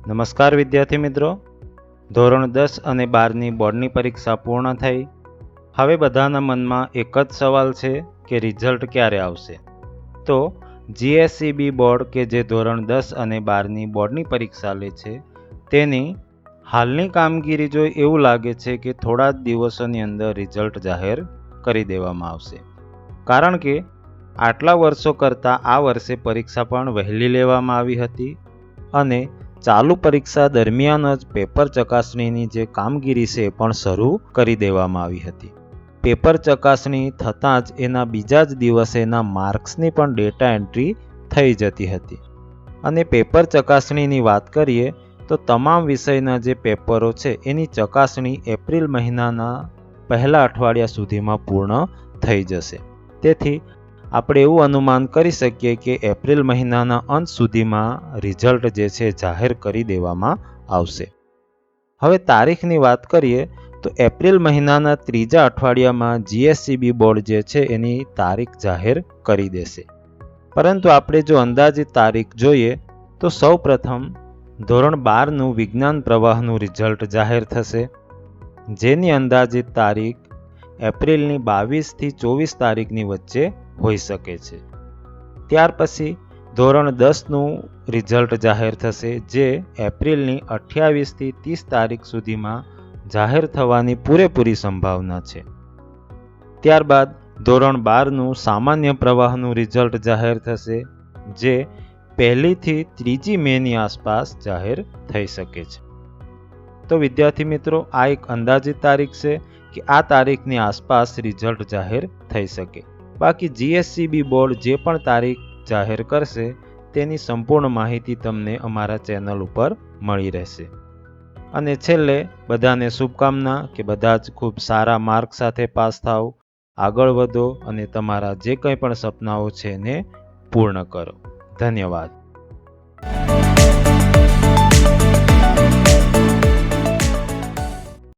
નમસ્કાર વિદ્યાર્થી મિત્રો, ધોરણ 10 અને 12ની બોર્ડની પરીક્ષા પૂર્ણ થઈ. હવે બધાના મનમાં એક જ સવાલ છે કે રિઝલ્ટ ક્યારે આવશે. તો જીએસઈબી બોર્ડ કે જે ધોરણ 10 અને 12ની બોર્ડની પરીક્ષા લે છે તેની હાલની કામગીરી જોઈ એવું લાગે છે કે થોડા જ દિવસોની અંદર રિઝલ્ટ જાહેર કરી દેવામાં આવશે. કારણ કે આટલા વર્ષો કરતાં આ વર્ષે પરીક્ષા પણ વહેલી લેવામાં આવી હતી અને ચાલુ પરીક્ષા દરમિયાન જ પેપર ચકાસણીની જે કામગીરી છે એ પણ શરૂ કરી દેવામાં આવી હતી. પેપર ચકાસણી થતાં જ એના બીજા જ દિવસે એના માર્ક્સની પણ ડેટા એન્ટ્રી થઈ જતી હતી. અને પેપર ચકાસણીની વાત કરીએ તો તમામ વિષયના જે પેપરો છે એની ચકાસણી એપ્રિલ મહિનાના પહેલા અઠવાડિયા સુધીમાં પૂર્ણ થઈ જશે. તેથી આપણે એવું અનુમાન કરી શકીએ કે એપ્રિલ મહિનાના અંત સુધીમાં રિઝલ્ટ જે છે જાહેર કરી દેવામાં આવશે. હવે તારીખની વાત કરીએ તો એપ્રિલ મહિનાના ત્રીજા અઠવાડિયામાં જીએસઈબી બોર્ડ જે છે એની તારીખ જાહેર કરી દેશે. પરંતુ આપણે જો અંદાજિત તારીખ જોઈએ તો સૌ પ્રથમ ધોરણ 12નું વિજ્ઞાન પ્રવાહનું રિઝલ્ટ જાહેર થશે, જેની અંદાજિત તારીખ એપ્રિલની 22 થી 24 તારીખની વચ્ચે હોઈ શકે છે. ત્યાર પછી ધોરણ 10નું રિઝલ્ટ જાહેર થશે, જે એપ્રિલની 28 થી 30 તારીખ સુધીમાં જાહેર થવાની પૂરેપૂરી સંભાવના છે. ત્યારબાદ ધોરણ 12નું સામાન્ય પ્રવાહનું રિઝલ્ટ જાહેર થશે, જે 1 થી 3 મેની આસપાસ જાહેર થઈ શકે છે. તો વિદ્યાર્થી મિત્રો, આ એક અંદાજિત તારીખ છે કે આ તારીખની આસપાસ રિઝલ્ટ જાહેર થઈ શકે. બાકી જીએસઈબી બોર્ડ જે પણ તારીખ જાહેર કરશે તેની સંપૂર્ણ માહિતી તમને અમારા ચેનલ ઉપર મળી રહેશે. અને છેલ્લે બધાને શુભકામના કે બધા જ ખૂબ સારા માર્ક સાથે પાસ થાવ, આગળ વધો અને તમારા જે કંઈ પણ સપનાઓ છે એને પૂર્ણ કરો. ધન્યવાદ.